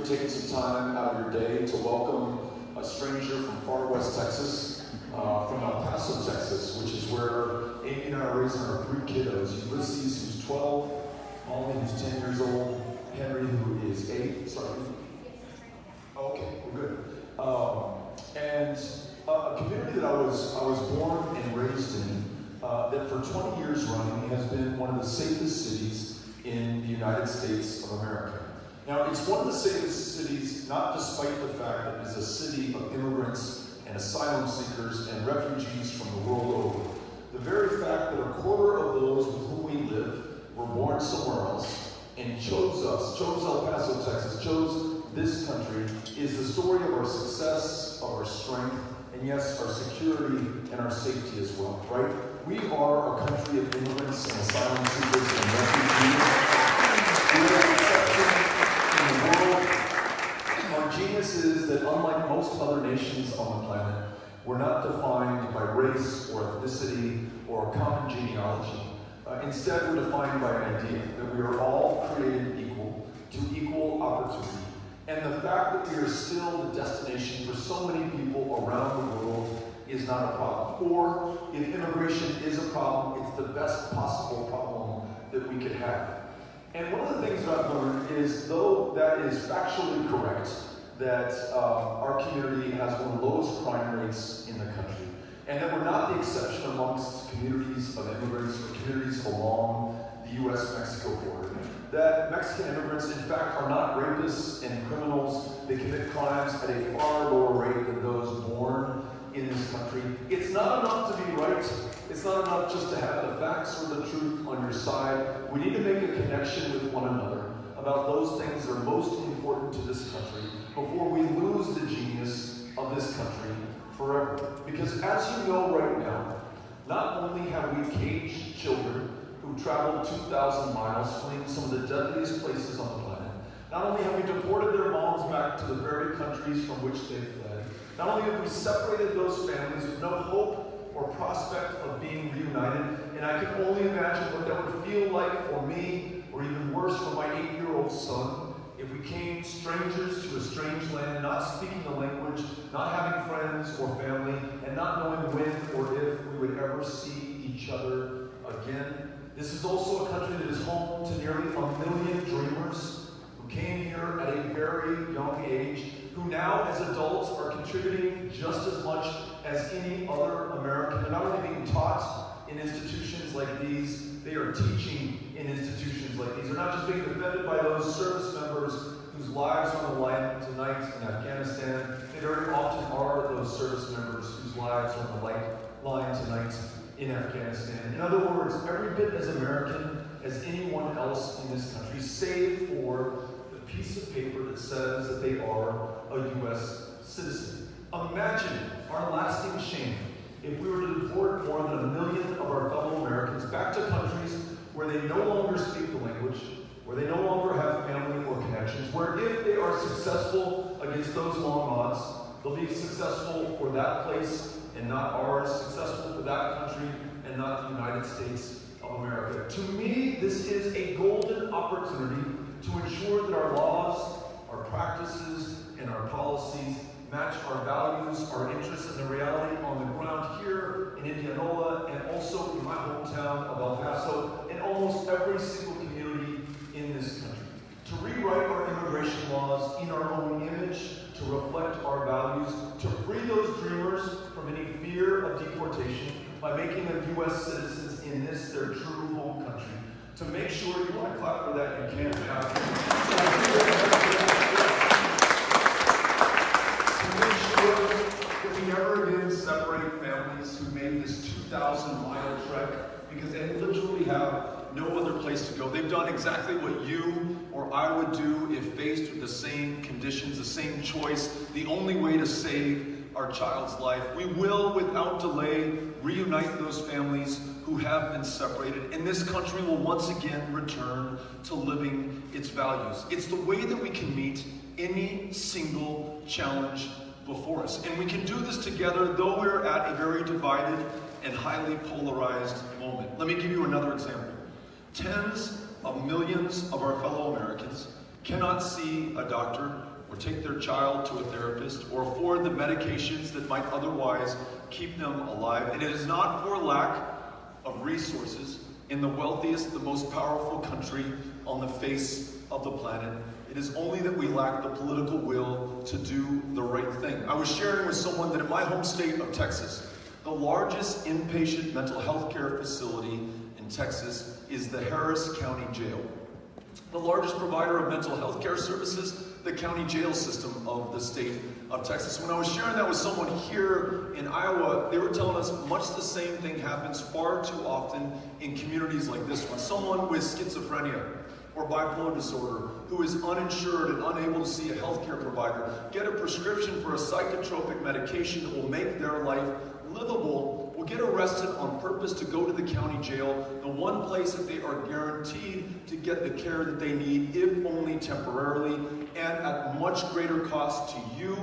taking some time out of your day to welcome a stranger from far west Texas, from El Paso, Texas, which is where Amy and I are raising our 3 kiddos. Ulysses, who's 12, Molly, who's 10 years old, Henry, who is 8. Sorry. Okay, we're good. And a community that I was born and raised in, that for 20 years running has been one of the safest cities in the United States of America. Now, it's one of the safest cities, not despite the fact that it is a city of immigrants and asylum seekers and refugees from the world over. The very fact that a quarter of those with whom we live were born somewhere else and chose us, chose El Paso, Texas, chose this country, is the story of our success, of our strength, and yes, our security and our safety as well, right? We are a country of immigrants and asylum seekers and refugees. We are an exception in the world. Our genius is that unlike most other nations on the planet, we're not defined by race or ethnicity or a common genealogy. Instead, we're defined by an idea that we are all created equal to equal opportunity. And the fact that we are still the destination for so many people around the world is not a problem. Or if immigration is a problem, it's the best possible problem that we could have. And one of the things that I've learned is, though that is factually correct, that our community has one of the lowest crime rates in the country, and that we're not the exception amongst communities of immigrants or communities along the U.S.-Mexico border. That Mexican immigrants, in fact, are not rapists and criminals. They commit crimes at a far lower rate than those born in this country. It's not enough to be right. It's not enough just to have the facts or the truth on your side. We need to make a connection with one another about those things that are most important to this country before we lose the genius of this country forever. Because as you know right now, not only have we caged children who traveled 2,000 miles fleeing some of the deadliest places on the planet, not only have we deported their moms back to the very countries from which they fled, not only have we separated those families with no hope or prospect of being reunited, and I can only imagine what that would feel like for me, or even worse for my 8-year-old son, if we came strangers to a strange land, not speaking the language, not having friends or family, and not knowing when or if we would ever see each other again. This is also a country that is home to nearly 1 million dreamers who came here at a very young age, who now as adults are contributing just as much as any other American. They're not only being taught in institutions like these, they are teaching in institutions like these. They're not just being defended by those service members whose lives are on the line tonight in Afghanistan. They very often are those service members whose lives are on the line tonight in Afghanistan. In other words, every bit as American as anyone else in this country, save for the piece of paper that says that they are a U.S. citizen. Imagine our lasting shame if we were to deport more than 1 million of our fellow Americans back to countries where they no longer speak the language, where they no longer have family or connections, where if they are successful against those long odds, they'll be successful for that place and not ours, successful for that country and not the United States of America. To me, this is a golden opportunity to ensure that our laws, our practices, and our policies match our values, our interests, and the reality on the ground here in Indianola and also in my hometown of El Paso and almost every single community in this country. To rewrite our immigration laws in our own image, to reflect our values, to free those dreamers from any fear of deportation by making them U.S. citizens in this, their true home country. To make sure, you want to clap for that, you can. To make sure that we never again separate families who made this 2,000-mile trek because they literally have no other place to go. They've done exactly what you or I would do if faced with the same conditions, the same choice, the only way to save our child's life. We will, without delay, reunite those families who have been separated, and this country will once again return to living its values. It's the way that we can meet any single challenge before us. And we can do this together, though we're at a very divided and highly polarized moment. Let me give you another example. Tens of millions of our fellow Americans cannot see a doctor or take their child to a therapist or afford the medications that might otherwise keep them alive. And it is not for lack of resources in the wealthiest, the most powerful country on the face of the planet. It is only that we lack the political will to do the right thing. I was sharing with someone that in my home state of Texas, the largest inpatient mental health care facility in Texas is the Harris County Jail. The largest provider of mental health care services, the county jail system of the state of Texas. When I was sharing that with someone here in Iowa, they were telling us much the same thing happens far too often in communities like this one. Someone with schizophrenia or bipolar disorder who is uninsured and unable to see a healthcare provider get a prescription for a psychotropic medication that will make their life livable, will get arrested on purpose to go to the county jail, the one place that they are guaranteed to get the care that they need, if only temporarily, and at much greater cost to you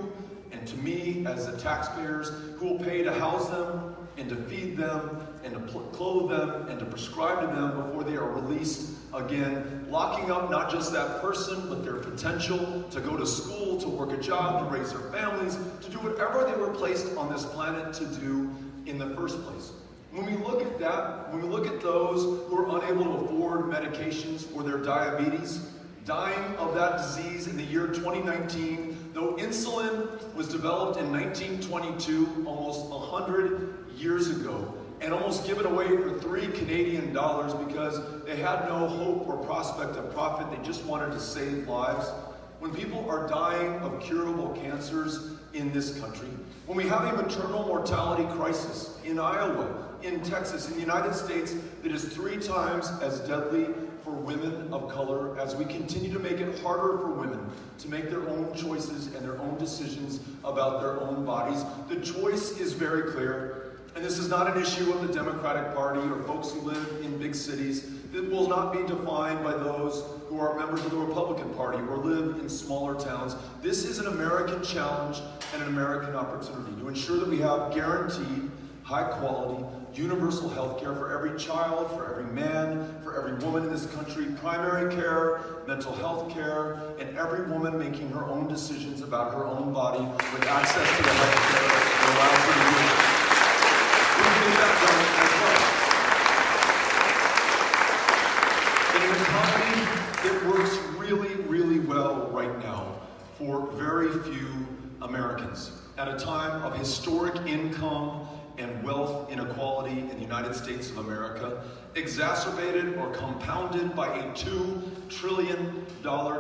and to me as the taxpayers who will pay to house them and to feed them and to clothe them and to prescribe to them before they are released again, locking up not just that person, but their potential to go to school, to work a job, to raise their families, to do whatever they were placed on this planet to do in the first place. When we look at that, when we look at those who are unable to afford medications for their diabetes, dying of that disease in the year 2019, though insulin was developed in 1922, almost 100 years ago, and almost given away for $3 Canadian because they had no hope or prospect of profit. They just wanted to save lives. When people are dying of curable cancers in this country, when we have a maternal mortality crisis in Iowa, in Texas, in the United States, that is 3 times as deadly for women of color, as we continue to make it harder for women to make their own choices and their own decisions about their own bodies, the choice is very clear. And this is not an issue of the Democratic Party or folks who live in big cities. It will not be defined by those who are members of the Republican Party or live in smaller towns. This is an American challenge and an American opportunity to ensure that we have guaranteed, high-quality, universal health care for every child, for every man, for every woman in this country, primary care, mental health care, and every woman making her own decisions about her own body with access to the health care that allows her to do it. In an economy that works really, really well right now for very few Americans, at a time of historic income and wealth inequality in the United States of America, exacerbated or compounded by a $2 trillion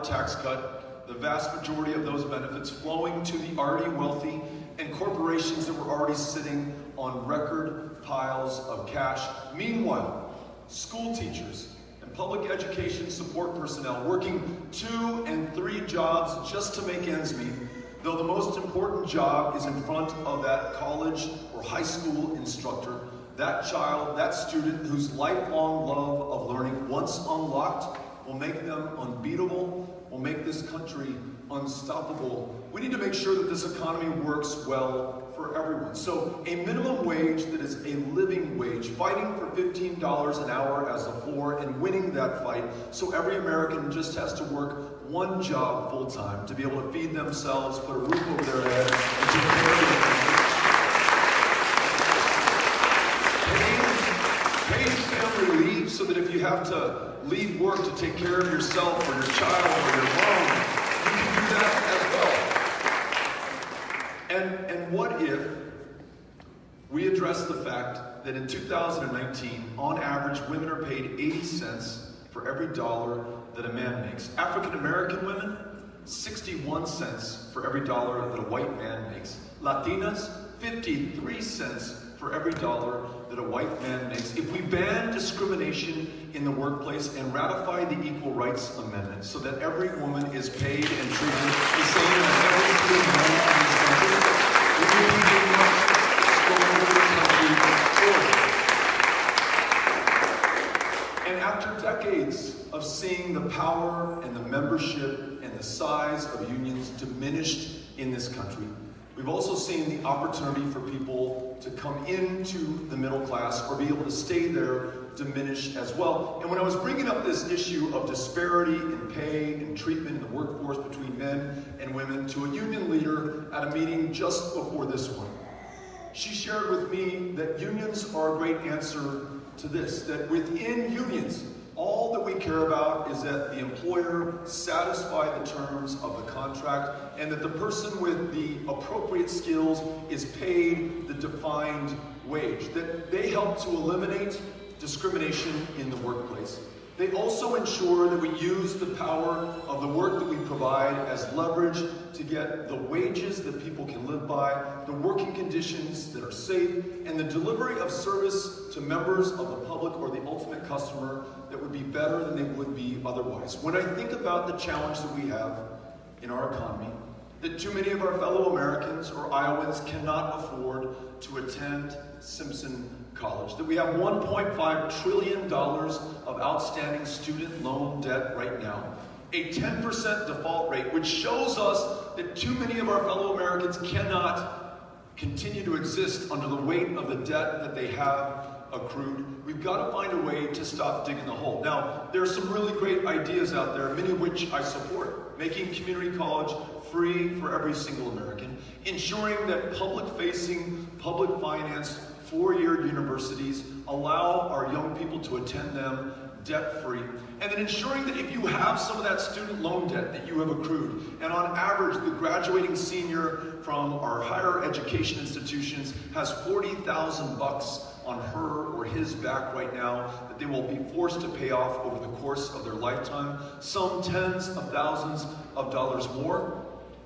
tax cut, the vast majority of those benefits flowing to the already wealthy and corporations that were already sitting on record piles of cash. Meanwhile, school teachers and public education support personnel working 2 and 3 jobs just to make ends meet, though the most important job is in front of that college or high school instructor, that child, that student whose lifelong love of learning, once unlocked, will make them unbeatable, will make this country unstoppable. We need to make sure that this economy works well for everyone. So a minimum wage that is a living wage, fighting for $15 an hour as a floor and winning that fight, so every American just has to work 1 job full-time to be able to feed themselves, put a roof over their head, and take care of their family. Paid family leave so that if you have to leave work to take care of yourself or your child or your mom, you can do that as well. And what if we address the fact that in 2019, on average, women are paid 80 cents for every dollar that a man makes. African American women, 61 cents for every dollar that a white man makes. Latinas, 53 cents for every dollar that a white man makes. If we ban discrimination in the workplace and ratify the Equal Rights Amendment so that every woman is paid and treated the same as every single man in this country, we will be a much stronger country forward. And after decades of seeing the power and the membership and the size of unions diminished in this country, we've also seen the opportunity for people to come into the middle class or be able to stay there diminish as well. And when I was bringing up this issue of disparity in pay and treatment in the workforce between men and women to a union leader at a meeting just before this one, she shared with me that unions are a great answer to this, that within unions, all that we care about is that the employer satisfy the terms of the contract and that the person with the appropriate skills is paid the defined wage, that they help to eliminate discrimination in the workplace. They also ensure that we use the power of the work that we provide as leverage to get the wages that people can live by, the working conditions that are safe, and the delivery of service to members of the public or the ultimate customer that would be better than they would be otherwise. When I think about the challenge that we have in our economy, that too many of our fellow Americans or Iowans cannot afford to attend Simpson College, that we have $1.5 trillion of outstanding student loan debt right now, a 10% default rate, which shows us that too many of our fellow Americans cannot continue to exist under the weight of the debt that they have accrued. We've got to find a way to stop digging the hole. Now, there are some really great ideas out there, many of which I support. Making community college free for every single American, ensuring that public-facing, public-financed, four-year universities allow our young people to attend them debt-free, and then ensuring that if you have some of that student loan debt that you have accrued, and on average the graduating senior from our higher education institutions has $40,000 on her or his back right now that they will be forced to pay off over the course of their lifetime, some tens of thousands of dollars more.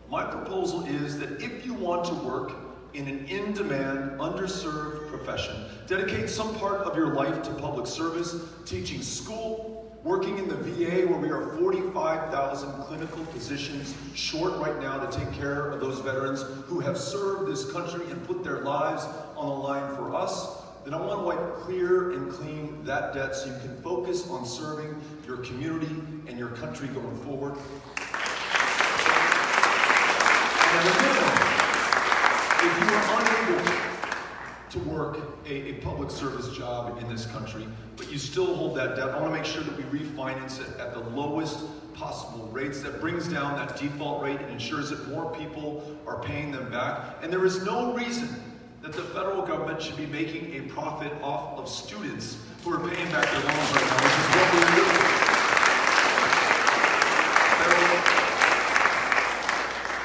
My proposal is that if you want to work in an in-demand, underserved profession, dedicate some part of your life to public service, teaching school, working in the VA where we are 45,000 clinical positions short right now to take care of those veterans who have served this country and put their lives on the line for us, then I want to wipe clear and clean that debt so you can focus on serving your community and your country going forward. And at a minimum, if you are unable to work a public service job in this country, but you still hold that debt, I want to make sure that we refinance it at the lowest possible rates. That brings down that default rate and ensures that more people are paying them back. And there is no reason that the federal government should be making a profit off of students who are paying back their loans right now, which is what we're doing.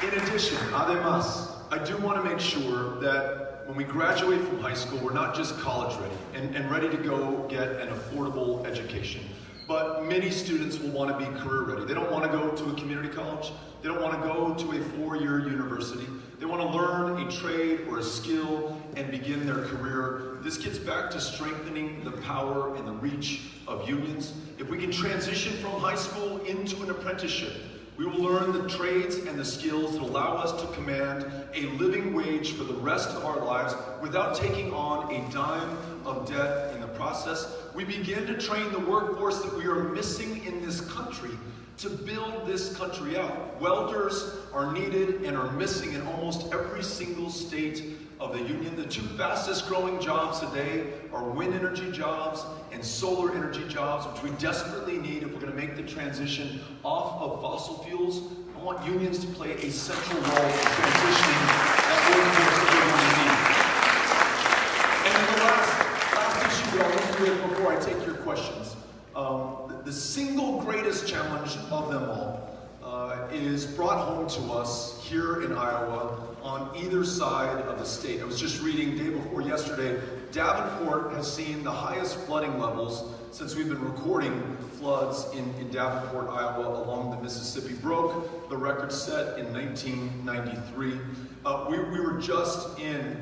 In addition, además, I do want to make sure that when we graduate from high school, we're not just college ready and ready to go get an affordable education. But many students will want to be career ready. They don't want to go to a community college. They don't want to go to a four-year university. They want to learn a trade or a skill and begin their career. This gets back to strengthening the power and the reach of unions. If we can transition from high school into an apprenticeship, we will learn the trades and the skills that allow us to command a living wage for the rest of our lives without taking on a dime of debt in the process. We begin to train the workforce that we are missing in this country to build this country out. Welders are needed and are missing in almost every single state of the union. The two fastest growing jobs today are wind energy jobs and solar energy jobs, which we desperately need if we're going to make the transition off of fossil fuels. I want unions to play a central role in transitioning that workforce that we need. And then the last issue that I'll leave you with before I take your questions. The single greatest challenge of them all is brought home to us here in Iowa on either side of the state. I was just reading day before yesterday, Davenport has seen the highest flooding levels since we've been recording floods in Davenport, Iowa, along the Mississippi. Broke the record set in 1993. We were just in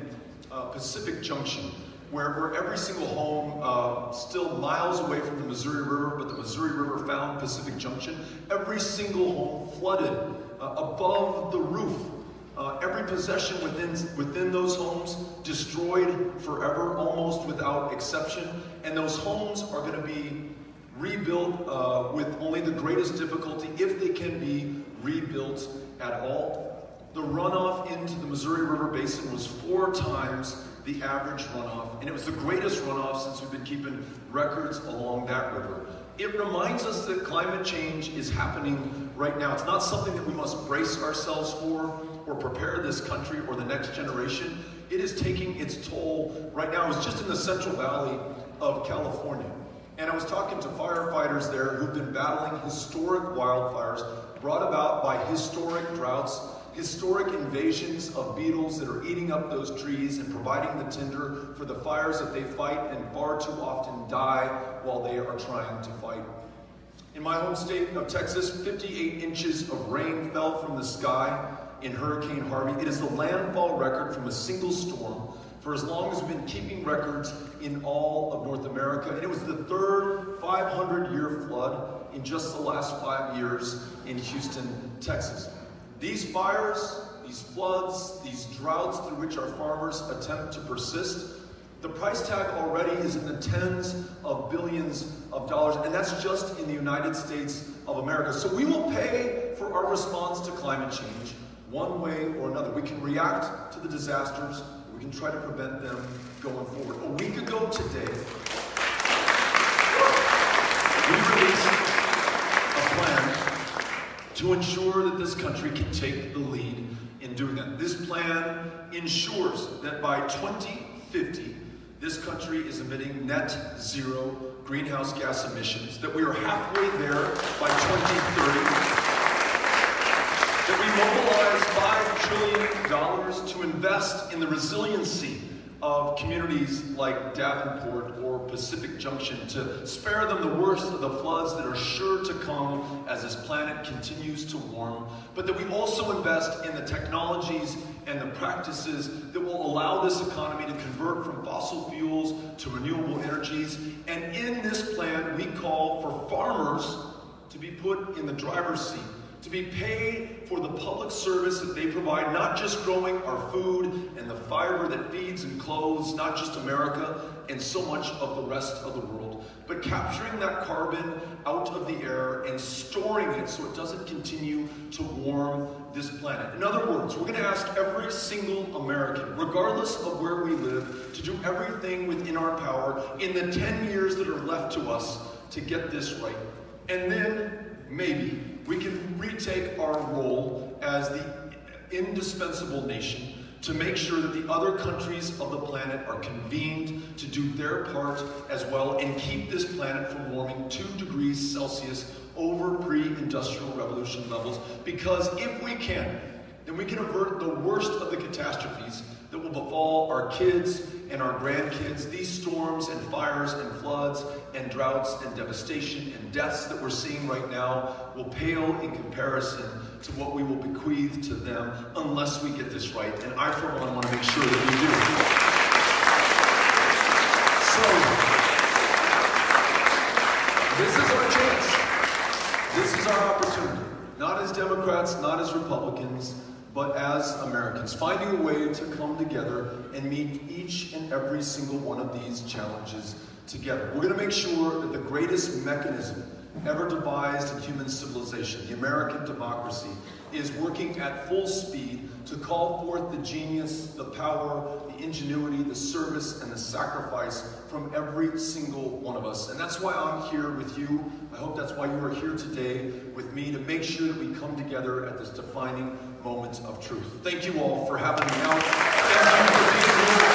Pacific Junction, where every single home, still miles away from the Missouri River, but the Missouri River found Pacific Junction, every single home flooded above the roof. Every possession within those homes destroyed forever, almost without exception. And those homes are going to be rebuilt with only the greatest difficulty, if they can be rebuilt at all. The runoff into the Missouri River Basin was 4 times the average runoff, and it was the greatest runoff since we've been keeping records along that river. It reminds us that climate change is happening right now. It's not something that we must brace ourselves for or prepare this country or the next generation. It is taking its toll right now. I was just in the Central Valley of California, and I was talking to firefighters there who've been battling historic wildfires brought about by historic droughts, historic invasions of beetles that are eating up those trees and providing the tinder for the fires that they fight and far too often die while they are trying to fight. In my home state of Texas, 58 inches of rain fell from the sky in Hurricane Harvey. It is the landfall record from a single storm for as long as we've been keeping records in all of North America. And it was the third 500-year flood in just the last 5 years in Houston, Texas. These fires, these floods, these droughts through which our farmers attempt to persist, the price tag already is in the tens of billions of dollars, and that's just in the United States of America. So we will pay for our response to climate change one way or another. We can react to the disasters, we can try to prevent them going forward. A week ago today, we released a plan to ensure that this country can take the lead in doing that. This plan ensures that by 2050, this country is emitting net zero greenhouse gas emissions, that we are halfway there by 2030, that we mobilize $5 trillion to invest in the resiliency of communities like Davenport or Pacific Junction, to spare them the worst of the floods that are sure to come as this planet continues to warm, but that we also invest in the technologies and the practices that will allow this economy to convert from fossil fuels to renewable energies. And in this plan, we call for farmers to be put in the driver's seat, to be paid for the public service that they provide, not just growing our food and the fiber that feeds and clothes not just America and so much of the rest of the world, but capturing that carbon out of the air and storing it so it doesn't continue to warm this planet. In other words, we're going to ask every single American, regardless of where we live, to do everything within our power in the 10 years that are left to us to get this right. And then, maybe, we can retake our role as the indispensable nation to make sure that the other countries of the planet are convened to do their part as well and keep this planet from warming 2 degrees Celsius over pre-industrial revolution levels. Because if we can, then we can avert the worst of the catastrophes that will befall our kids and our grandkids. These storms and fires and floods and droughts and devastation and deaths that we're seeing right now will pale in comparison to what we will bequeath to them unless we get this right. And I, for one, want to make sure that we do. So, this is our chance. This is our opportunity. Not as Democrats, not as Republicans, but as Americans, finding a way to come together and meet each and every single one of these challenges together. We're going to make sure that the greatest mechanism ever devised in human civilization, the American democracy, is working at full speed to call forth the genius, the power, the ingenuity, the service, and the sacrifice from every single one of us. And that's why I'm here with you. I hope that's why you are here today with me, to make sure that we come together at this defining moment of truth. Thank you all for having me out. Thank you for being here.